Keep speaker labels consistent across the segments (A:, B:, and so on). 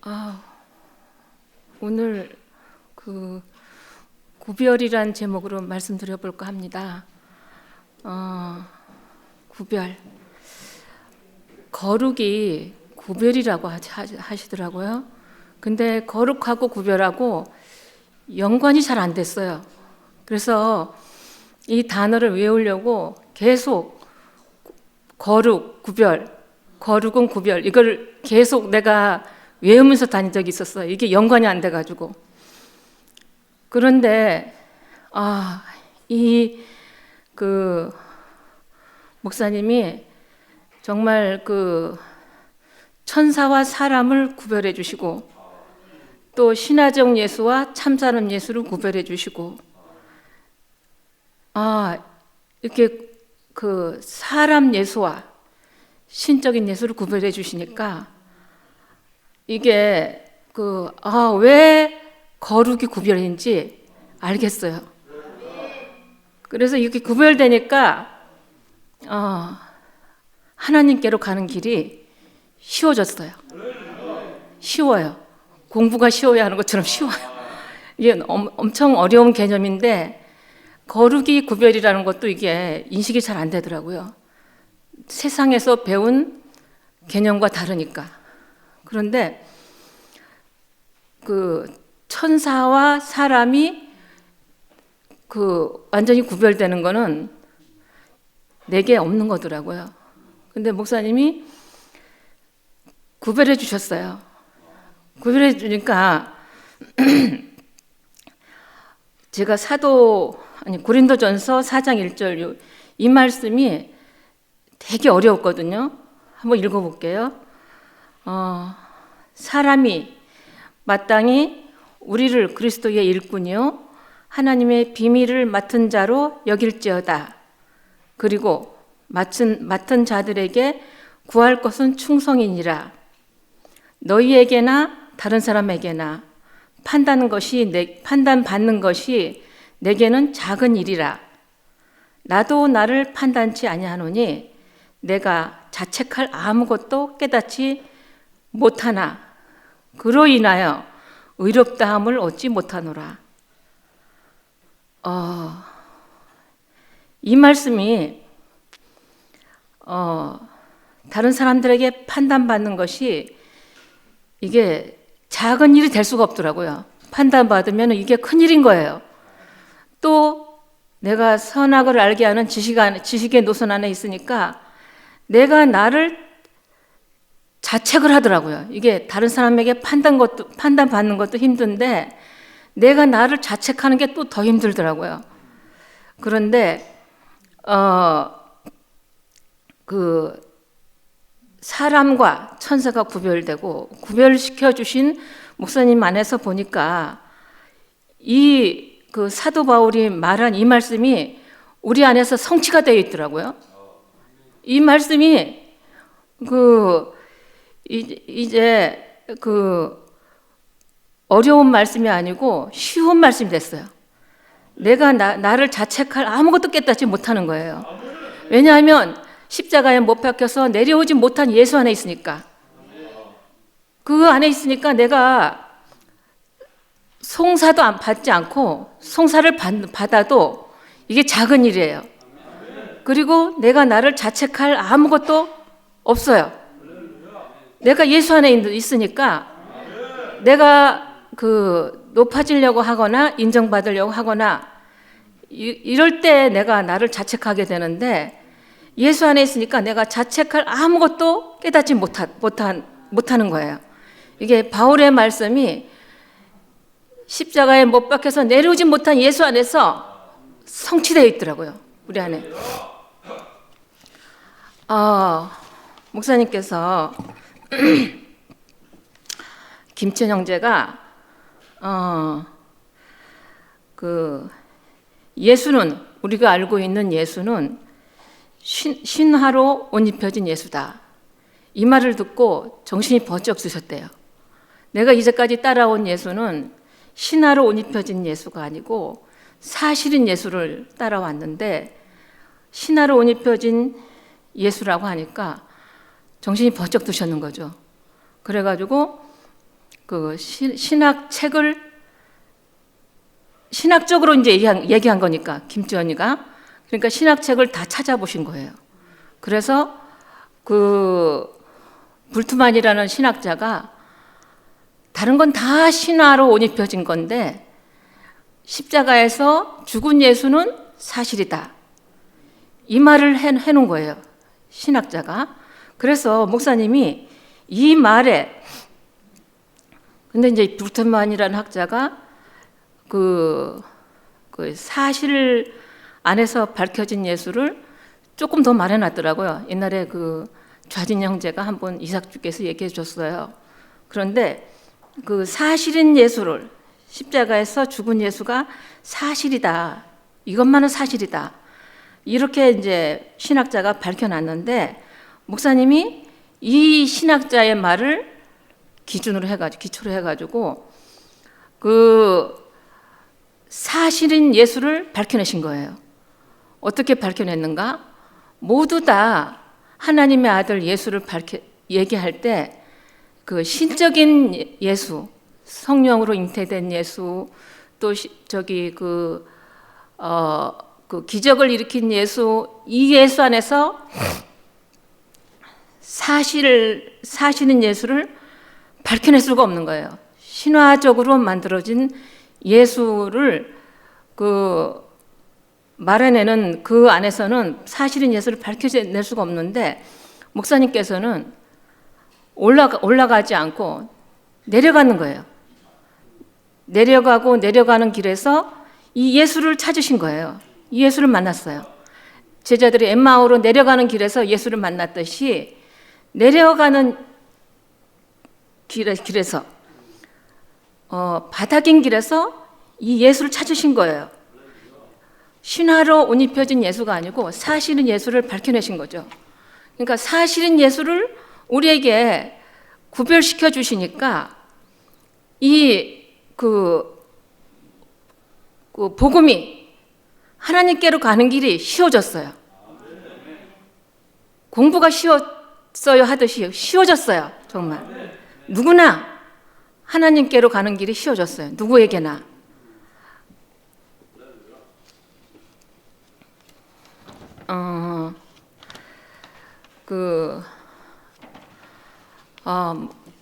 A: 아, 오늘 그 구별이란 제목으로 말씀드려 볼까 합니다. 구별. 거룩이 구별이라고 하시더라고요. 근데 거룩하고 구별하고 연관이 잘 안 됐어요. 그래서 이 단어를 외우려고 계속 거룩, 구별, 거룩은 구별, 이걸 계속 내가 외우면서 다닌 적이 있었어요. 이게 연관이 안 돼가지고. 그런데 이 목사님이 정말 천사와 사람을 구별해 주시고, 또 신화적 예수와 참사람 예수를 구별해 주시고, 이렇게 사람 예수와 신적인 예수를 구별해 주시니까 이게 왜 거룩이 구별인지 알겠어요. 그래서 이렇게 구별되니까 하나님께로 가는 길이 쉬워졌어요. 쉬워요. 공부가 쉬워야 하는 것처럼 쉬워요. 이게 엄청 어려운 개념인데, 거룩이 구별이라는 것도 이게 인식이 잘 안 되더라고요. 세상에서 배운 개념과 다르니까. 그런데 천사와 사람이 완전히 구별되는 거는 내게 없는 거더라고요. 근데 목사님이 구별해 주셨어요. 구별해 주니까 제가 고린도전서 4장 1절 이 말씀이 되게 어려웠거든요. 한번 읽어볼게요. 사람이 마땅히 우리를 그리스도의 일꾼이요 하나님의 비밀을 맡은 자로 여길지어다. 그리고 맡은 자들에게 구할 것은 충성이니라. 너희에게나 다른 사람에게나 판단받는 것이 내게는 작은 일이라. 나도 나를 판단치 아니하노니 내가 자책할 아무것도 깨닫지 못하나 그로 인하여 의롭다함을 얻지 못하노라. 이 말씀이 다른 사람들에게 판단받는 것이 이게 작은 일이 될 수가 없더라고요. 판단받으면 이게 큰 일인 거예요. 또 내가 선악을 알게 하는 지식의 노선 안에 있으니까 내가 나를 자책을 하더라고요. 이게 다른 사람에게 판단받는 것도 힘든데 내가 나를 자책하는 게 또 더 힘들더라고요. 그런데 사람과 천사가 구별되고 구별시켜 주신 목사님 안에서 보니까 사도 바울이 말한 이 말씀이 우리 안에서 성취가 되어 있더라고요. 이 말씀이 이제 어려운 말씀이 아니고 쉬운 말씀이 됐어요. 내가 나를 자책할 아무것도 깨닫지 못하는 거예요. 왜냐하면 십자가에 못 박혀서 내려오지 못한 예수 안에 있으니까. 그 안에 있으니까 내가 송사도 받지 않고 송사를 받아도 이게 작은 일이에요. 그리고 내가 나를 자책할 아무것도 없어요. 내가 예수 안에 있으니까 내가 높아지려고 하거나 인정받으려고 하거나 이럴 때 내가 나를 자책하게 되는데, 예수 안에 있으니까 내가 자책할 아무것도 깨닫지 못하는 거예요. 이게 바울의 말씀이 십자가에 못 박혀서 내려오지 못한 예수 안에서 성취되어 있더라고요. 우리 안에. 목사님께서 김천 형제가 예수는, 우리가 알고 있는 예수는 신화로 옷 입혀진 예수다. 이 말을 듣고 정신이 번쩍 드셨대요. 내가 이제까지 따라온 예수는 신화로 옷 입혀진 예수가 아니고 사실인 예수를 따라왔는데, 신화로 옷 입혀진 예수라고 하니까 정신이 번쩍 드셨는 거죠. 그래가지고 그 신학 책을 신학적으로 이제 얘기한 거니까 김지연이가 그러니까 신학 책을 다 찾아보신 거예요. 그래서 그 불트만이라는 신학자가 다른 건 다 신화로 옷 입혀진 건데 십자가에서 죽은 예수는 사실이다. 이 말을 해놓은 거예요. 신학자가. 그래서 목사님이 이 말에 근데 이제 불트만이라는 학자가 그 사실 안에서 밝혀진 예수를 조금 더 말해놨더라고요. 옛날에 그 좌진 형제가 한번 이삭주께서 얘기해 줬어요. 그런데 그 사실인 예수를 십자가에서 죽은 예수가 사실이다. 이것만은 사실이다. 이렇게 이제 신학자가 밝혀놨는데 목사님이 이 신학자의 말을 기초로 해가지고 그 사실인 예수를 밝혀내신 거예요. 어떻게 밝혀냈는가? 모두 다 하나님의 아들 예수를 얘기할 때 그 신적인 예수, 성령으로 잉태된 예수, 또 그 기적을 일으킨 예수, 이 예수 안에서 사실인 예수를 밝혀낼 수가 없는 거예요. 신화적으로 만들어진 예수를 그 말해내는 그 안에서는 사실인 예수를 밝혀낼 수가 없는데 목사님께서는 올라가지 않고 내려가는 거예요. 내려가는 길에서 이 예수를 찾으신 거예요. 이 예수를 만났어요. 제자들이 엠마오로 내려가는 길에서 예수를 만났듯이 내려가는 길에서 바닥인 길에서 이 예수를 찾으신 거예요. 신화로 옷 입혀진 예수가 아니고 사실은 예수를 밝혀내신 거죠. 그러니까 사실은 예수를 우리에게 구별시켜 주시니까 그 복음이 하나님께로 가는 길이 쉬워졌어요. 공부가 쉬웠어요 하듯이 쉬워졌어요. 정말 누구나 하나님께로 가는 길이 쉬워졌어요. 누구에게나.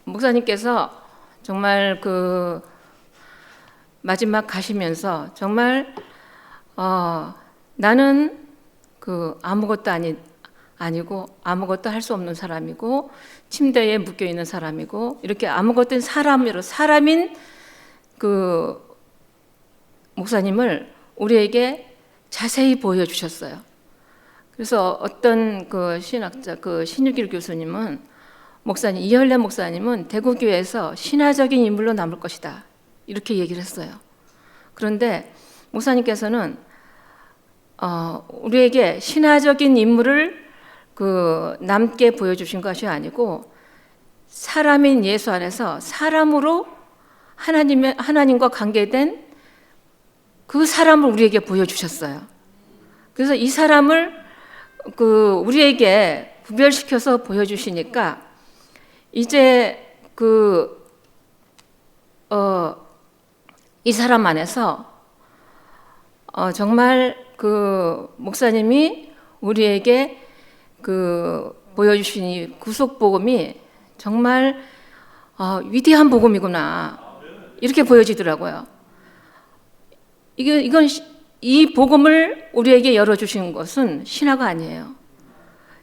A: 목사님께서 정말 그 마지막 가시면서 정말 나는 그 아무것도 아니고 아무것도 할 수 없는 사람이고 침대에 묶여 있는 사람이고 이렇게 아무것도 사람인 그 목사님을 우리에게 자세히 보여주셨어요. 그래서 어떤 그 신학자 그 신유길 교수님은 이현래 목사님은 대구교회에서 신화적인 인물로 남을 것이다 이렇게 얘기를 했어요. 그런데 목사님께서는 우리에게 신화적인 인물을 그 남게 보여주신 것이 아니고 사람인 예수 안에서 사람으로 하나님과 관계된 그 사람을 우리에게 보여주셨어요. 그래서 이 사람을 그 우리에게 구별시켜서 보여주시니까 이제 이 사람 안에서 정말 그 목사님이 우리에게 그 보여주신 이 구속 복음이 정말 위대한 복음이구나 이렇게 보여지더라고요. 이건 이 복음을 우리에게 열어주신 것은 신화가 아니에요.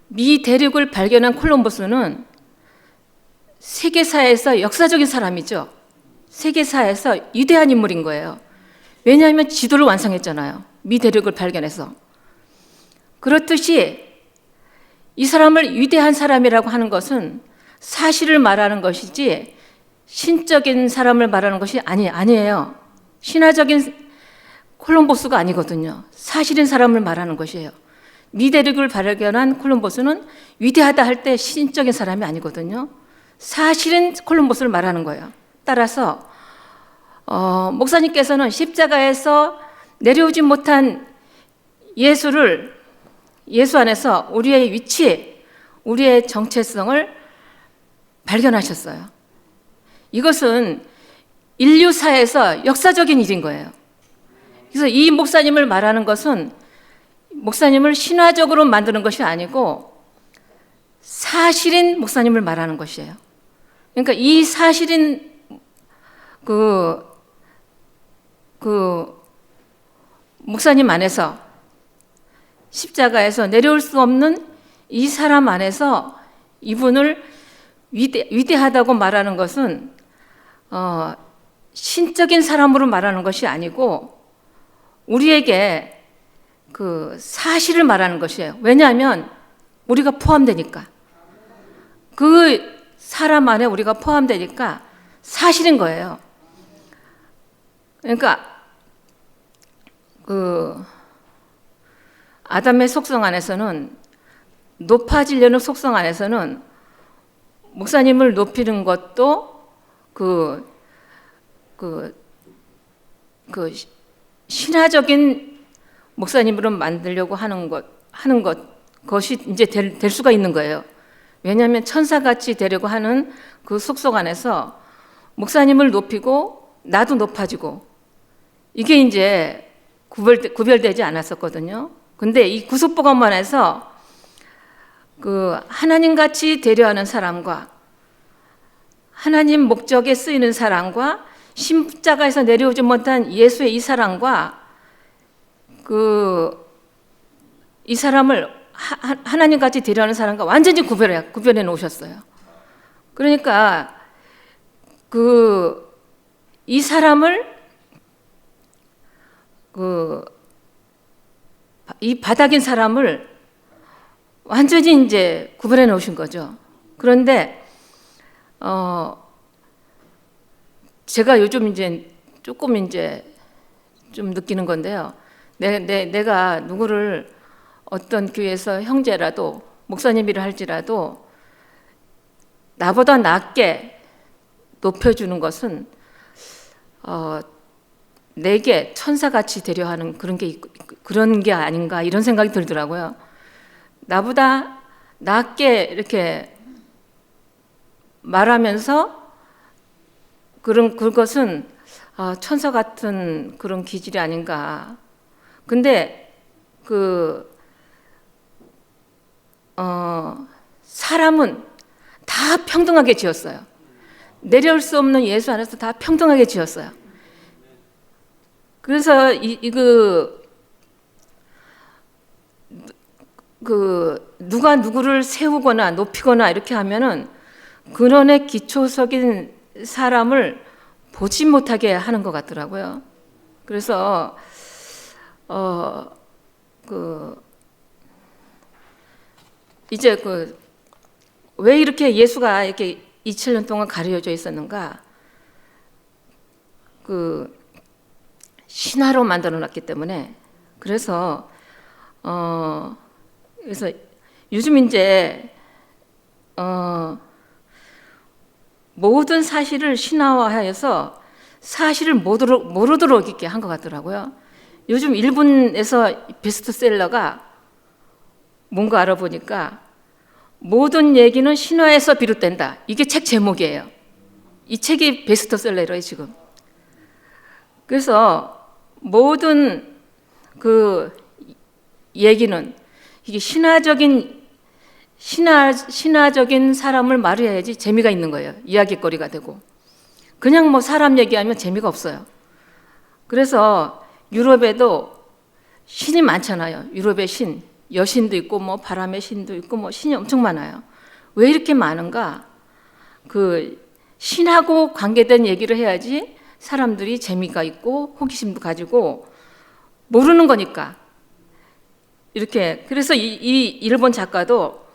A: 미 대륙을 발견한 콜럼버스는 세계사에서 역사적인 사람이죠. 세계사에서 위대한 인물인 거예요. 왜냐하면 지도를 완성했잖아요. 미 대륙을 발견해서. 그렇듯이 이 사람을 위대한 사람이라고 하는 것은 사실을 말하는 것이지 신적인 사람을 말하는 것이 아니에요. 신화적인 콜럼버스가 아니거든요. 사실인 사람을 말하는 것이에요. 미 대륙을 발견한 콜럼버스는 위대하다 할 때 신적인 사람이 아니거든요. 사실은 콜럼버스를 말하는 거예요. 따라서 목사님께서는 십자가에서 내려오지 못한 예수 안에서 우리의 위치, 우리의 정체성을 발견하셨어요. 이것은 인류사에서 역사적인 일인 거예요. 그래서 이 목사님을 말하는 것은 목사님을 신화적으로 만드는 것이 아니고 사실인 목사님을 말하는 것이에요. 그러니까 이 사실인 그 목사님 안에서 십자가에서 내려올 수 없는 이 사람 안에서 이분을 위대하다고 말하는 것은 신적인 사람으로 말하는 것이 아니고 우리에게 그 사실을 말하는 것이에요. 왜냐하면 우리가 포함되니까. 그 사람 안에 우리가 포함되니까 사실인 거예요. 그러니까 그 아담의 속성 안에서는 높아지려는 속성 안에서는 목사님을 높이는 것도 그 신화적인 목사님으로 만들려고 하는 것이 이제 될 수가 있는 거예요. 왜냐하면 천사같이 되려고 하는 그 속성 안에서 목사님을 높이고 나도 높아지고 이게 이제 구별되지 않았었거든요. 근데 이 구속복음만에서 그 하나님같이 되려 하는 사람과 하나님 목적에 쓰이는 사람과 십자가에서 내려오지 못한 예수의 이 사랑과 이 사람을 하나님같이 되려 하는 사람과 완전히 구별해 놓으셨어요. 그러니까 이 사람을 이 바닥인 사람을 완전히 이제 구별해 놓으신 거죠. 그런데 제가 요즘 이제 조금 이제 좀 느끼는 건데요. 내가 누구를 어떤 교회에서 형제라도 목사님이라 할지라도 나보다 낮게 높여주는 것은 내게 천사같이 되려 하는 그런 게 아닌가 이런 생각이 들더라고요. 나보다 낮게 이렇게 말하면서 그것은 천사 같은 그런 기질이 아닌가. 근데 사람은 다 평등하게 지었어요. 내려올 수 없는 예수 안에서 다 평등하게 지었어요. 그래서 누가 누구를 세우거나 높이거나 이렇게 하면은 근원의 기초적인 사람을 보지 못하게 하는 것 같더라고요. 그래서 이제 왜 이렇게 예수가 이렇게 2000년 동안 가려져 있었는가? 신화로 만들어 놨기 때문에. 그래서 요즘 이제 모든 사실을 신화화해서 사실을 모르도록 있게 한 것 같더라고요. 요즘 일본에서 베스트셀러가 뭔가 알아보니까 모든 얘기는 신화에서 비롯된다. 이게 책 제목이에요. 이 책이 베스트셀러예요, 지금. 그래서 모든 얘기는 이게 신화적인 사람을 말해야지 재미가 있는 거예요. 이야기거리가 되고. 그냥 뭐 사람 얘기하면 재미가 없어요. 그래서 유럽에도 신이 많잖아요. 유럽의 신, 여신도 있고 뭐 바람의 신도 있고 뭐 신이 엄청 많아요. 왜 이렇게 많은가? 신하고 관계된 얘기를 해야지 사람들이 재미가 있고 호기심도 가지고 모르는 거니까. 이렇게 그래서 이 일본 작가도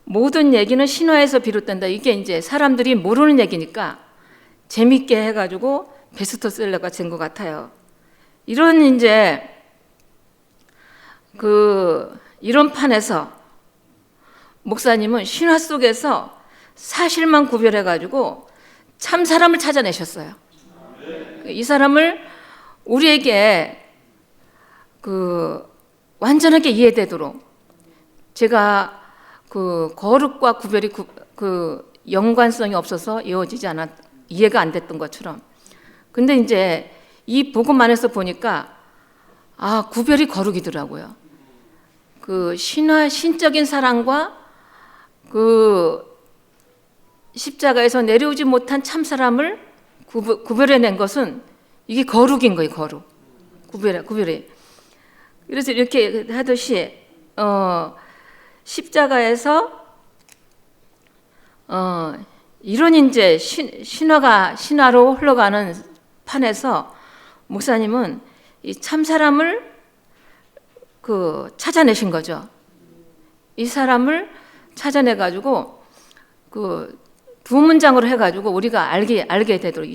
A: 모든 얘기는 신화에서 비롯된다. 이게 이제 사람들이 모르는 얘기니까 재밌게 해가지고 베스트셀러가 된 것 같아요. 이런 이제 이런 판에서 목사님은 신화 속에서 사실만 구별해가지고 참 사람을 찾아내셨어요. 이 사람을 우리에게 완전하게 이해되도록 제가 거룩과 구별이 연관성이 없어서 이어지지 이해가 안 됐던 것처럼. 근데 이제 이 복음 안에서 보니까 구별이 거룩이더라고요. 그 신적인 사랑과 그 십자가에서 내려오지 못한 참 사람을 구별해낸 것은 이게 거룩인 거예요. 거룩. 구별이. 그래서 이렇게 하듯이 십자가에서 이런 이제 신화로 흘러가는 판에서 목사님은 이 참 사람을 찾아내신 거죠. 이 사람을 찾아내 가지고 그 두 문장으로 해 가지고 우리가 알게 되도록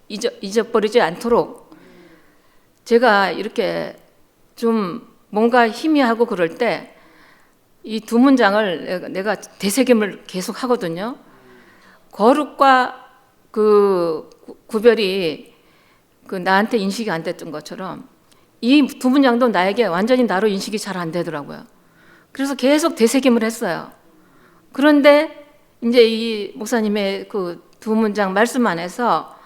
A: 잊어버리지 않도록 제가 이렇게 좀 뭔가 희미하고 그럴 때 이 두 문장을 내가 되새김을 계속 하거든요. 거룩과 그 구별이 나한테 인식이 안 됐던 것처럼 이 두 문장도 나에게 완전히 나로 인식이 잘 안 되더라고요. 그래서 계속 되새김을 했어요. 그런데 이제 이 목사님의 그 두 문장 말씀 안에서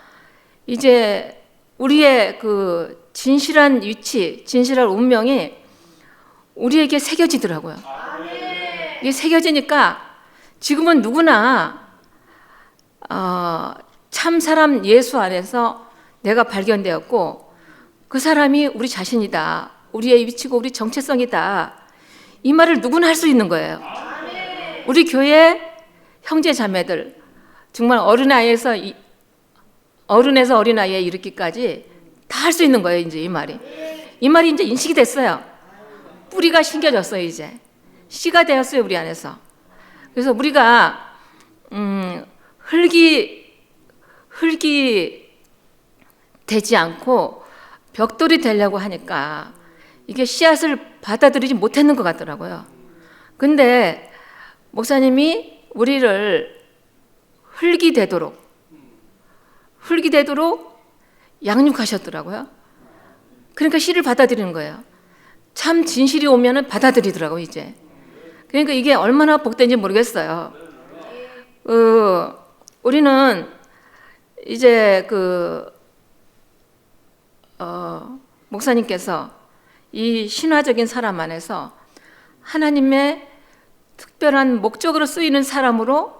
A: 이제 우리의 그 진실한 위치, 진실한 운명이 우리에게 새겨지더라고요. 이게 새겨지니까 지금은 누구나 참 사람 예수 안에서 내가 발견되었고 그 사람이 우리 자신이다. 우리의 위치고 우리 정체성이다. 이 말을 누구나 할 수 있는 거예요. 우리 교회 형제 자매들 정말 어린아이에서 어린아이에 이르기까지 다 할 수 있는 거예요. 이제 이 말이 이제 인식이 됐어요. 뿌리가 심겨졌어요. 이제 씨가 되었어요. 우리 안에서. 그래서 우리가 흙이 되지 않고 벽돌이 되려고 하니까 이게 씨앗을 받아들이지 못했는 것 같더라고요. 근데 목사님이 우리를 흙이 되도록 양육하셨더라고요. 그러니까 씨를 받아들이는 거예요. 참 진실이 오면은 받아들이더라고요. 이제 그러니까 이게 얼마나 복된지 모르겠어요. 우리는 이제 목사님께서 이 신화적인 사람 안에서 하나님의 특별한 목적으로 쓰이는 사람으로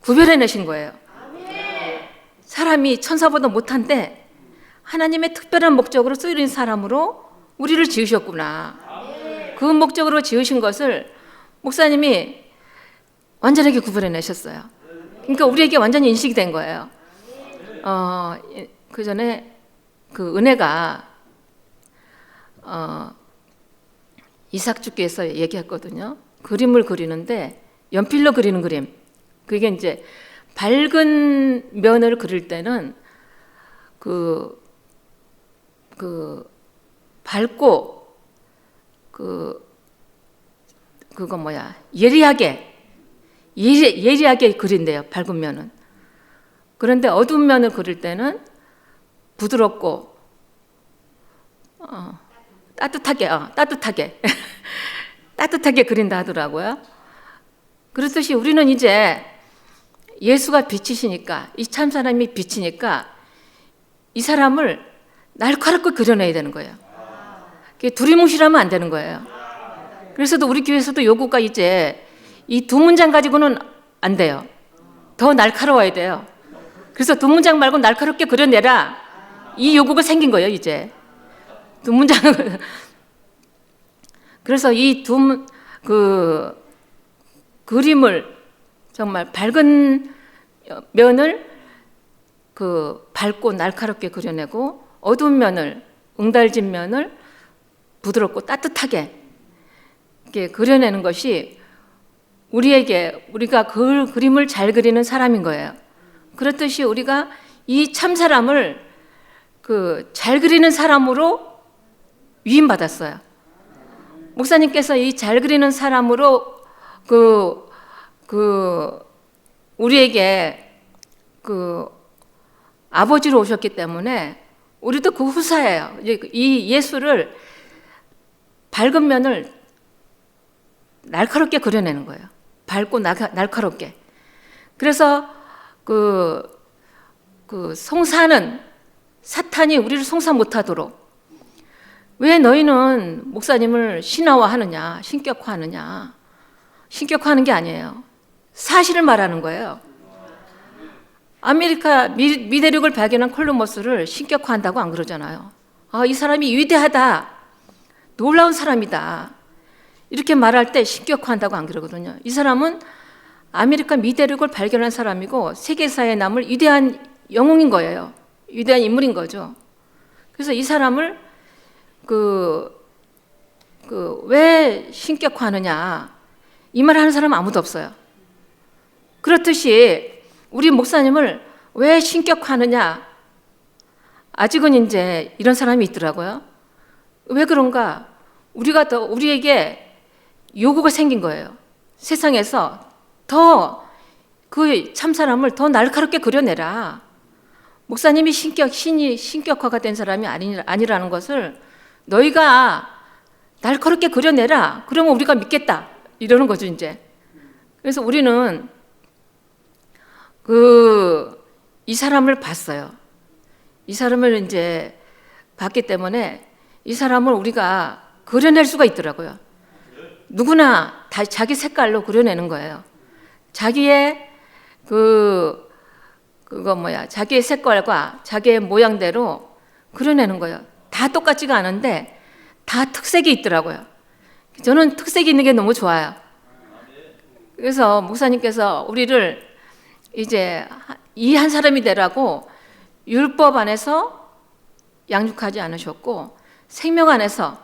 A: 구별해내신 거예요. 사람이 천사보다 못한데 하나님의 특별한 목적으로 쓰이는 사람으로 우리를 지으셨구나. 그 목적으로 지으신 것을 목사님이 완전하게 구별해내셨어요. 그러니까 우리에게 완전히 인식이 된 거예요. 그 전에 그 은혜가 이삭주께서 얘기했거든요. 그림을 그리는데 연필로 그리는 그림. 그게 이제 밝은 면을 그릴 때는 밝고 예리하게 그린대요. 밝은 면은. 그런데 어두운 면을 그릴 때는 부드럽고 따뜻하게 따뜻하게 그린다 하더라고요. 그렇듯이 우리는 이제 예수가 빛이시니까 이 참 사람이 빛이니까 이 사람을 날카롭게 그려내야 되는 거예요. 두리뭉실하면 안 되는 거예요. 그래서도 우리 교회에서도 요구가 이제 이 두 문장 가지고는 안 돼요. 더 날카로워야 돼요. 그래서 두 문장 말고 날카롭게 그려내라. 이 요구가 생긴 거예요. 이제 두 문장. 그래서 이 그림을 정말 밝은 면을 밝고 날카롭게 그려내고 어두운 면을 응달진 면을 부드럽고 따뜻하게 이렇게 그려내는 것이 우리가 그 그림을 잘 그리는 사람인 거예요. 그렇듯이 우리가 이 참 사람을 잘 그리는 사람으로 위임받았어요. 목사님께서 이 잘 그리는 사람으로 우리에게 아버지로 오셨기 때문에 우리도 그 후사예요. 이 예수를 밝은 면을 날카롭게 그려내는 거예요. 밝고 날카롭게. 그래서 그 송사하는 사탄이 우리를 송사 못하도록 왜 너희는 목사님을 신화화하느냐, 신격화하느냐. 신격화하는 게 아니에요. 사실을 말하는 거예요. 아메리카 미대륙을 발견한 콜럼버스를 신격화한다고 안 그러잖아요. 아, 이 사람이 위대하다, 놀라운 사람이다, 이렇게 말할 때 신격화한다고 안 그러거든요. 이 사람은 아메리카 미대륙을 발견한 사람이고 세계사에 남을 위대한 영웅인 거예요. 위대한 인물인 거죠. 그래서 이 사람을 왜 신격화하느냐, 이 말 하는 사람은 아무도 없어요. 그렇듯이 우리 목사님을 왜 신격화하느냐, 아직은 이제 이런 사람이 있더라고요. 왜 그런가? 우리에게 요구가 생긴 거예요. 세상에서 더 그 참사람을 더 날카롭게 그려내라. 목사님이 신이 신격화가 된 사람이 아니라는 것을 너희가 날카롭게 그려내라. 그러면 우리가 믿겠다. 이러는 거죠, 이제. 그래서 우리는 이 사람을 봤어요. 이 사람을 이제 봤기 때문에 이 사람을 우리가 그려낼 수가 있더라고요. 누구나 다 자기 색깔로 그려내는 거예요. 자기의 자기의 색깔과 자기의 모양대로 그려내는 거예요. 다 똑같지가 않은데 다 특색이 있더라고요. 저는 특색이 있는 게 너무 좋아요. 그래서 목사님께서 우리를 이제 이 한 사람이 되라고 율법 안에서 양육하지 않으셨고 생명 안에서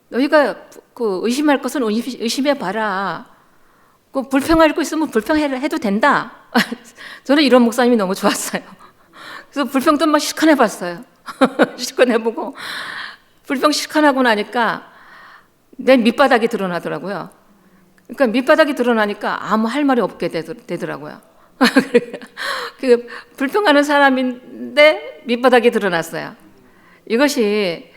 A: 너희가 의심할 것은 의심해 봐라. 불평하고 있으면 불평해도 된다. 저는 이런 목사님이 너무 좋았어요. 그래서 불평도 막 실컷 해봤어요. 실컷 해보고 불평 실컷 하고 나니까 내 밑바닥이 드러나더라고요. 그러니까 밑바닥이 드러나니까 아무 할 말이 없게 되더라고요. 불평하는 사람인데 밑바닥이 드러났어요. 이것이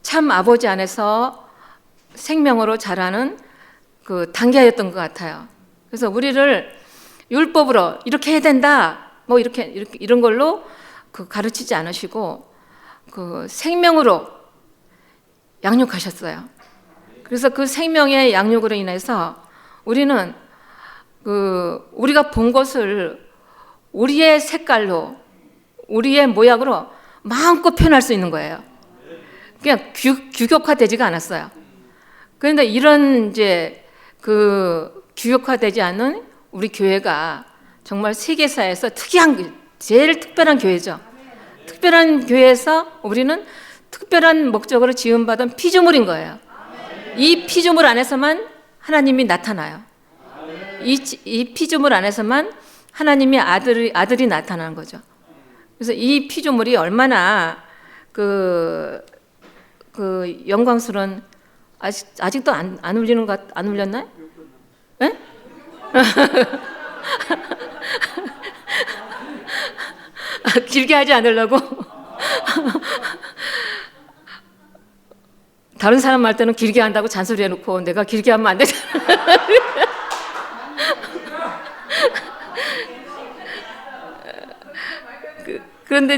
A: 참 아버지 안에서 생명으로 자라는 그 단계였던 것 같아요. 그래서 우리를 율법으로 이렇게 해야 된다, 뭐 이런 걸로 가르치지 않으시고 생명으로 양육하셨어요. 그래서 그 생명의 양육으로 인해서 우리는 우리가 본 것을 우리의 색깔로, 우리의 모양으로 마음껏 표현할 수 있는 거예요. 그냥 규격화되지가 않았어요. 그런데 이런 이제 규격화되지 않은 우리 교회가 정말 세계사에서 제일 특별한 교회죠. 특별한 교회에서 우리는 특별한 목적으로 지음받은 피조물인 거예요. 이 피조물 안에서만 하나님이 나타나요. 이 피조물 안에서만 하나님의 아들이 나타나는 거죠. 그래서 이 피조물이 얼마나 영광스러운, 아직도 안 울리는 것, 안 울렸나요? 네? 길게 하지 않으려고. 다른 사람 말 때는 길게 한다고 잔소리 해놓고 내가 길게 하면 안 되잖아. 그런데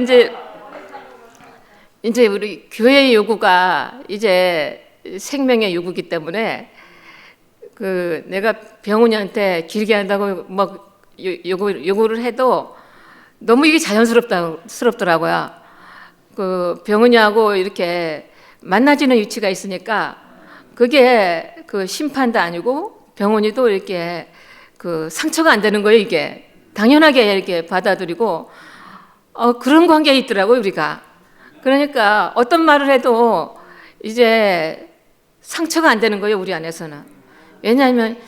A: 이제 우리 교회의 요구가 이제 생명의 요구이기 때문에 내가 병훈이한테 길게 한다고 막 요구를 해도 너무 이게 자연스럽더라고요. 병훈이하고 이렇게 만나지는 위치가 있으니까 그게 심판도 아니고 병훈이도 이렇게 상처가 안 되는 거예요. 이게 당연하게 이렇게 받아들이고 그런 관계에 있더라고요, 우리가. 그러니까 어떤 말을 해도 이제 상처가 안 되는 거예요, 우리 안에서는. 왜냐하면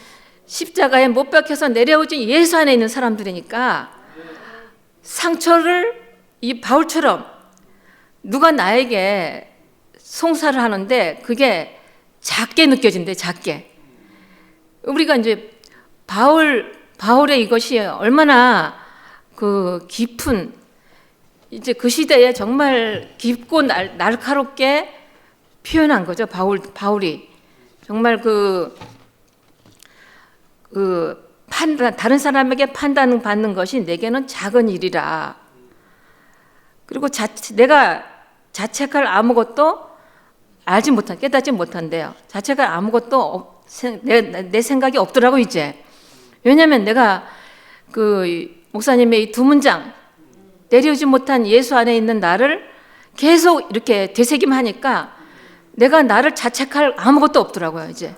A: 십자가에 못 박혀서 내려오신 예수 안에 있는 사람들이니까 상처를 이 바울처럼 누가 나에게 송사를 하는데 그게 작게 느껴진대, 작게. 우리가 이제 바울의 이것이 얼마나 깊은, 이제 그 시대에 정말 깊고 날카롭게 표현한 거죠. 바울이 정말 다른 사람에게 판단받는 것이 내게는 작은 일이라. 그리고 내가 자책할 아무것도 깨닫지 못한대요. 자책할 아무것도 내 생각이 없더라고 이제. 왜냐하면 내가 그 목사님의 이 두 문장, 내려오지 못한 예수 안에 있는 나를 계속 이렇게 되새김하니까 내가 나를 자책할 아무것도 없더라고요 이제.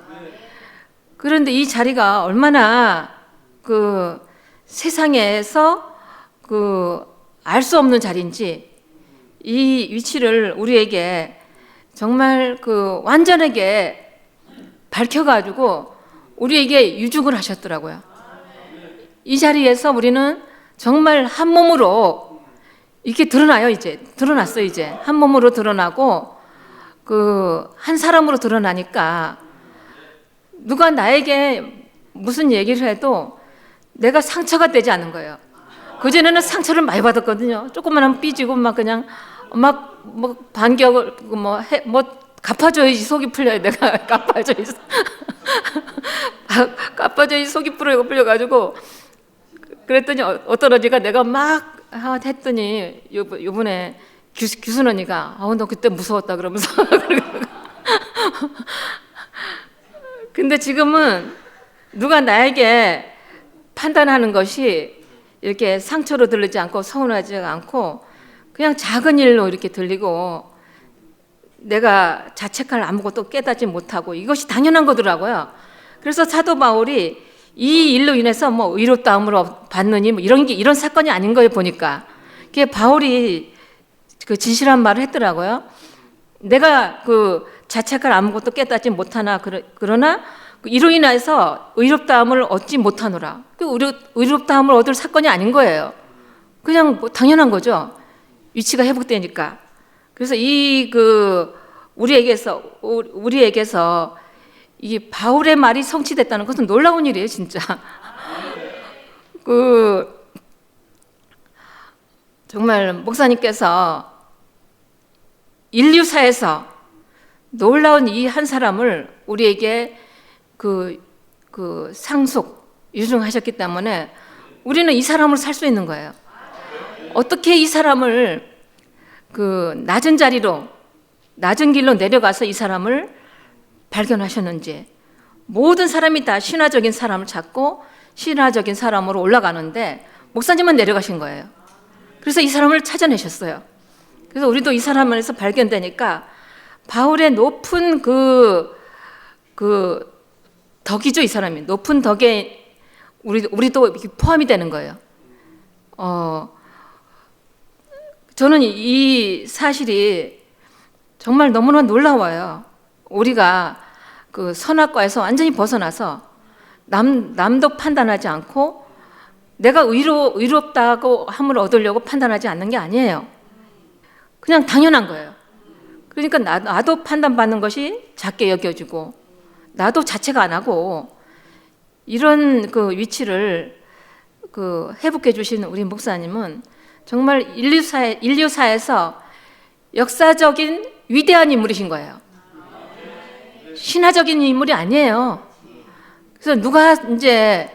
A: 그런데 이 자리가 얼마나 그 세상에서 그 알 수 없는 자리인지, 이 위치를 우리에게 정말 그 완전하게 밝혀가지고 우리에게 유죽을 하셨더라고요. 이 자리에서 우리는 정말 한 몸으로 이렇게 드러나요. 이제 드러났어요. 이제 한 몸으로 드러나고 그 한 사람으로 드러나니까 누가 나에게 무슨 얘기를 해도 내가 상처가 되지 않는 거예요. 그전에는 상처를 많이 받았거든요. 조그만한 삐지고 막 그냥 막 뭐 반격을 뭐 갚아줘야지 속이 풀려요. 내가 갚아줘야지 갚아줘야지 속이 풀려가지고 그랬더니 어떤 언니가 내가 막 했더니 요번에 규순 언니가 너 그때 무서웠다 그러면서 근데 지금은 누가 나에게 판단하는 것이 이렇게 상처로 들리지 않고 서운하지 않고 그냥 작은 일로 이렇게 들리고 내가 자책할 아무것도 깨닫지 못하고 이것이 당연한 거더라고요. 그래서 사도 바울이 이 일로 인해서 뭐 의롭다함으로 받느니 뭐 이런 사건이 아닌 거예요. 보니까 그게 바울이 그 진실한 말을 했더라고요. 내가 그 자책할 아무것도 깨닫지 못하나 그러나 이로 인해서 의롭다함을 얻지 못하노라. 그 의롭다함을 얻을 사건이 아닌 거예요. 그냥 뭐 당연한 거죠. 위치가 회복되니까. 그래서 우리에게서 이 바울의 말이 성취됐다는 것은 놀라운 일이에요, 진짜. 정말 목사님께서 인류사에서 놀라운 이 한 사람을 우리에게 유증하셨기 때문에 우리는 이 사람을 살 수 있는 거예요. 어떻게 이 사람을 낮은 길로 내려가서 이 사람을 발견하셨는지. 모든 사람이 다 신화적인 사람을 찾고 신화적인 사람으로 올라가는데 목사님만 내려가신 거예요. 그래서 이 사람을 찾아내셨어요. 그래서 우리도 이 사람 안에서 발견되니까 바울의 높은 덕이죠, 이 사람이. 높은 덕에 우리도 포함이 되는 거예요. 저는 이 사실이 정말 너무나 놀라워요. 우리가 그 선악과에서 완전히 벗어나서 남도 판단하지 않고 내가 의롭다고 함을 얻으려고 판단하지 않는 게 아니에요. 그냥 당연한 거예요. 그러니까 나도 판단받는 것이 작게 여겨지고 나도 자책 안 하고 이런 그 위치를 회복해 주신 우리 목사님은 정말 인류사에서 역사적인 위대한 인물이신 거예요. 신화적인 인물이 아니에요. 그래서 누가 이제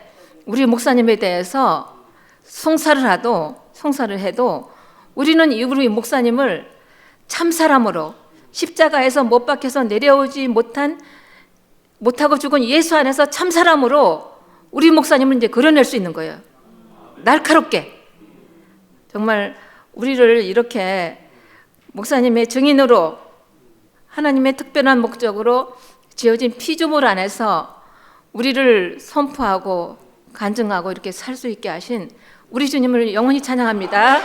A: 우리 목사님에 대해서 송사를 해도 우리는 우리 목사님을 참 사람으로 십자가에서 못 박혀서 내려오지 못하고 죽은 예수 안에서 참 사람으로 우리 목사님을 이제 그려낼 수 있는 거예요. 날카롭게. 정말 우리를 이렇게 목사님의 증인으로 하나님의 특별한 목적으로 지어진 피조물 안에서 우리를 선포하고 간증하고 이렇게 살 수 있게 하신 우리 주님을 영원히 찬양합니다.